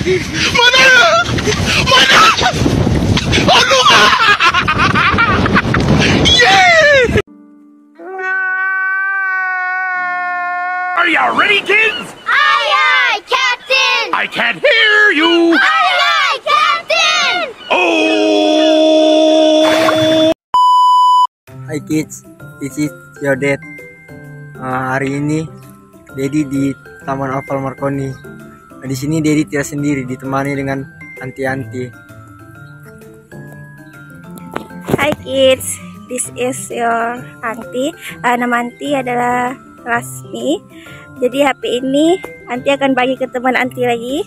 Mana? Mana? Aduh! Yeah! Are you ready, kids? Aye, aye, Captain! I can't hear you! Aye, aye, Captain! Oh! Hi kids, this is your dad. Hari ini Dedi di Taman Oval Marconi. Di sini Dedi tidak sendiri, ditemani dengan anti-anti. Hi kids, this is your auntie. Nama auntie adalah Rasmi. Jadi HP ini auntie akan bagi ke teman auntie lagi.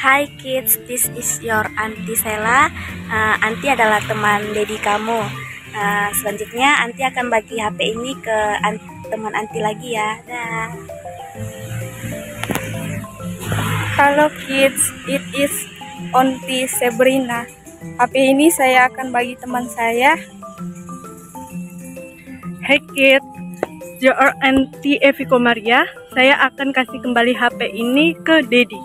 Hi kids, this is your auntie Sela. Auntie adalah teman Dedi kamu. Selanjutnya auntie akan bagi HP ini ke teman auntie lagi ya. Dah. Halo kids, it is Auntie Sabrina. HP ini saya akan bagi teman saya. Hey kids, your Auntie Eviko Maria. Saya akan kasih kembali HP ini ke Dedi.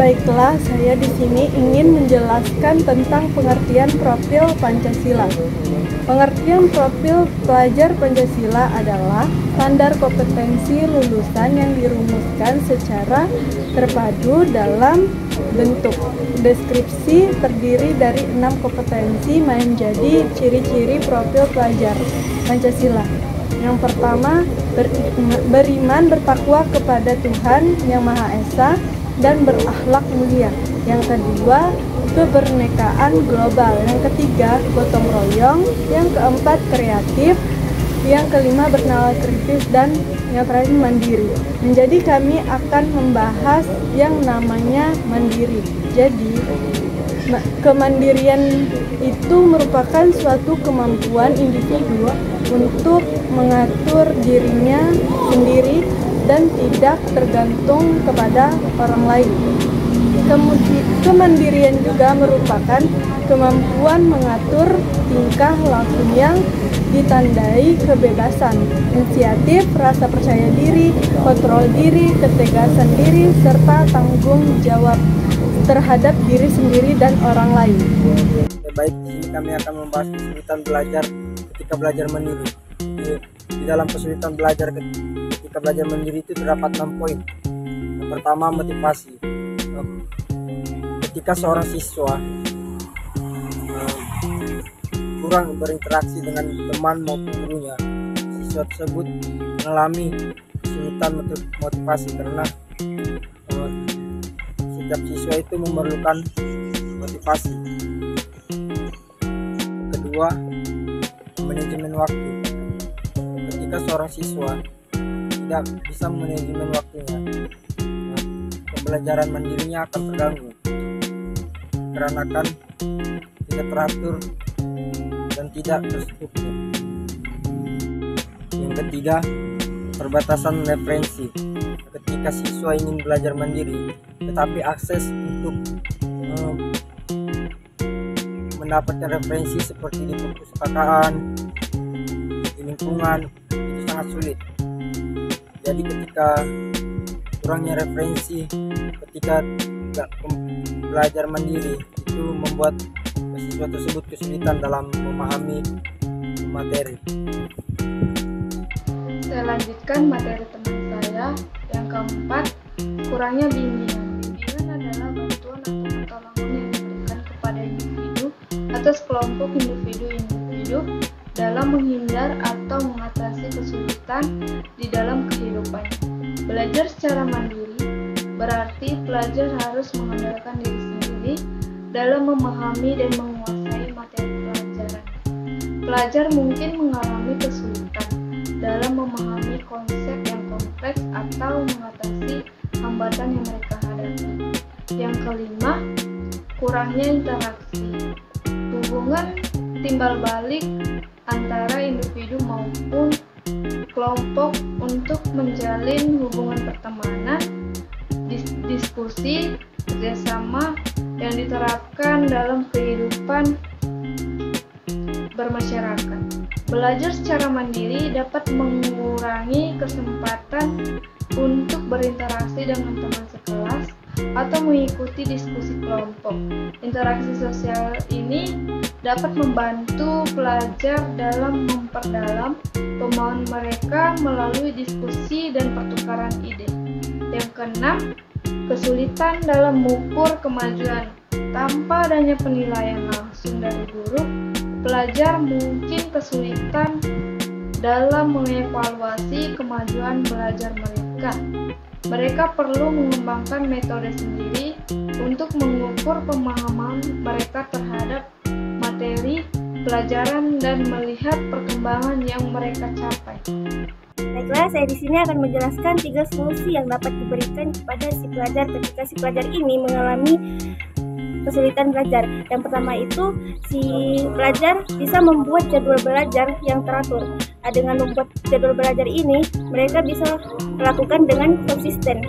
Baiklah, saya di sini ingin menjelaskan tentang pengertian profil Pancasila. Pengertian profil pelajar Pancasila adalah standar kompetensi lulusan yang dirumuskan secara terpadu dalam bentuk deskripsi terdiri dari 6 kompetensi menjadi ciri-ciri profil pelajar Pancasila. Yang pertama, beriman bertakwa kepada Tuhan Yang Maha Esa dan berakhlak mulia. Yang kedua, kebernekaan global. Yang ketiga, gotong royong. Yang keempat, kreatif. Yang kelima, bernalar kritis. Dan yang terakhir, mandiri. Jadi kami akan membahas yang namanya mandiri. Jadi kemandirian itu merupakan suatu kemampuan individu untuk mengatur dirinya sendiri dan tidak tergantung kepada orang lain. Kemandirian juga merupakan kemampuan mengatur tingkah laku yang ditandai kebebasan, inisiatif, rasa percaya diri, kontrol diri, ketegasan diri, serta tanggung jawab terhadap diri sendiri dan orang lain. Baik, di sini kami akan membahas kesulitan belajar ketika belajar mandiri. Di dalam kesulitan belajar ketika belajar mandiri itu terdapat 6 poin. Yang pertama, motivasi. Ketika seorang siswa kurang berinteraksi dengan teman maupun gurunya, siswa tersebut mengalami kesulitan motivasi karena setiap siswa itu memerlukan motivasi. Kedua, manajemen waktu. Ketika seorang siswa tidak bisa manajemen waktunya, pembelajaran mandirinya akan terganggu karena akan tidak teratur dan tidak terstruktur. Yang ketiga, perbatasan referensi. Ketika siswa ingin belajar mandiri, tetapi akses untuk mendapatkan referensi seperti di perpustakaan, di lingkungan, itu sangat sulit. Jadi ketika kurangnya referensi, ketika tidak belajar mandiri, itu membuat siswa tersebut kesulitan dalam memahami materi. Saya lanjutkan materi teman saya. Yang keempat, kurangnya bimbingan. Bimbingan adalah bantuan atau pertolongan yang diberikan kepada individu atau sekelompok individu dalam menghindar atau mengatasi kesulitan di dalam kehidupan. Belajar secara mandiri berarti pelajar harus mengandalkan diri sendiri dalam memahami dan menguasai materi pelajaran. Pelajar mungkin mengalami kesulitan dalam memahami konsep yang kompleks atau mengatasi hambatan yang mereka hadapi. Yang kelima, kurangnya interaksi. Hubungan timbal balik antara individu maupun kelompok untuk menjalin hubungan pertemanan, diskusi, kerjasama yang diterapkan dalam kehidupan bermasyarakat. Belajar secara mandiri dapat mengurangi kesempatan untuk berinteraksi dengan teman sekelas atau mengikuti diskusi kelompok. Interaksi sosial ini dapat membantu pelajar dalam memperdalam pemahaman mereka melalui diskusi dan pertukaran ide. Yang keenam, kesulitan dalam mengukur kemajuan. Tanpa adanya penilaian langsung dari guru, pelajar mungkin kesulitan dalam mengevaluasi kemajuan belajar mereka. Mereka perlu mengembangkan metode sendiri untuk mengukur pemahaman mereka terhadap materi pelajaran dan melihat perkembangan yang mereka capai. Baiklah, saya di sini akan menjelaskan 3 solusi yang dapat diberikan kepada si pelajar ketika si pelajar ini mengalami kesulitan belajar. Yang pertama itu, si pelajar bisa membuat jadwal belajar yang teratur. Dengan membuat jadwal belajar ini, mereka bisa melakukan dengan konsisten.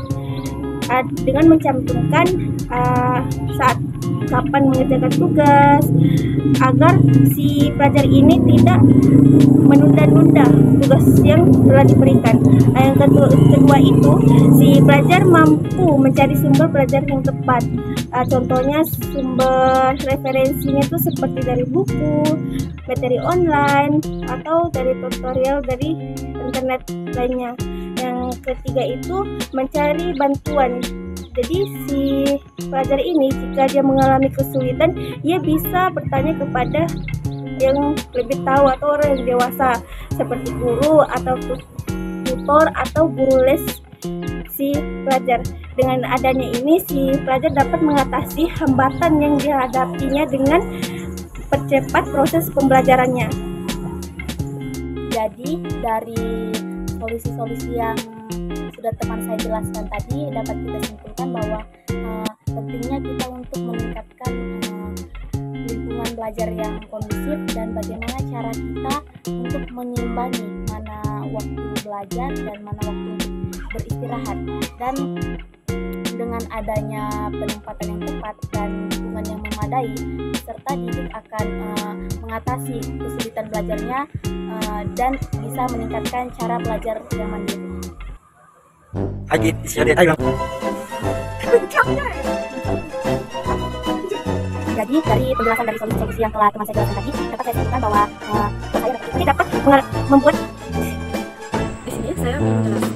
Dengan mencantumkan saat kapan mengerjakan tugas, agar si pelajar ini tidak menunda-nunda tugas yang telah diberikan. Yang kedua itu, si pelajar mampu mencari sumber pelajaran yang tepat. Contohnya sumber referensinya itu seperti dari buku, materi online, atau dari tutorial dari internet lainnya. Yang ketiga itu mencari bantuan. Jadi si pelajar ini jika dia mengalami kesulitan, ia bisa bertanya kepada yang lebih tahu atau orang yang dewasa seperti guru atau tutor atau guru les si pelajar. Dengan adanya ini, si pelajar dapat mengatasi hambatan yang dihadapinya dengan percepat proses pembelajarannya. Jadi dari solusi-solusi yang sudah teman saya jelaskan tadi, dapat kita simpulkan bahwa pentingnya kita untuk meningkatkan lingkungan belajar yang kondusif dan bagaimana cara kita untuk menyimbangi mana waktu belajar dan mana waktu untuk beristirahat. Dan dengan adanya penempatan yang tepat dan lingkungan yang memadai, serta didik akan mengatasi kesulitan belajarnya dan bisa meningkatkan cara belajar yang mandiri. Agit, siapa dia? Jadi dari penjelasan dari solusi-solusi yang telah teman saya jelaskan tadi, dapat saya simpulkan bahwa saya ini dapat membuat. Di sini saya menjelaskan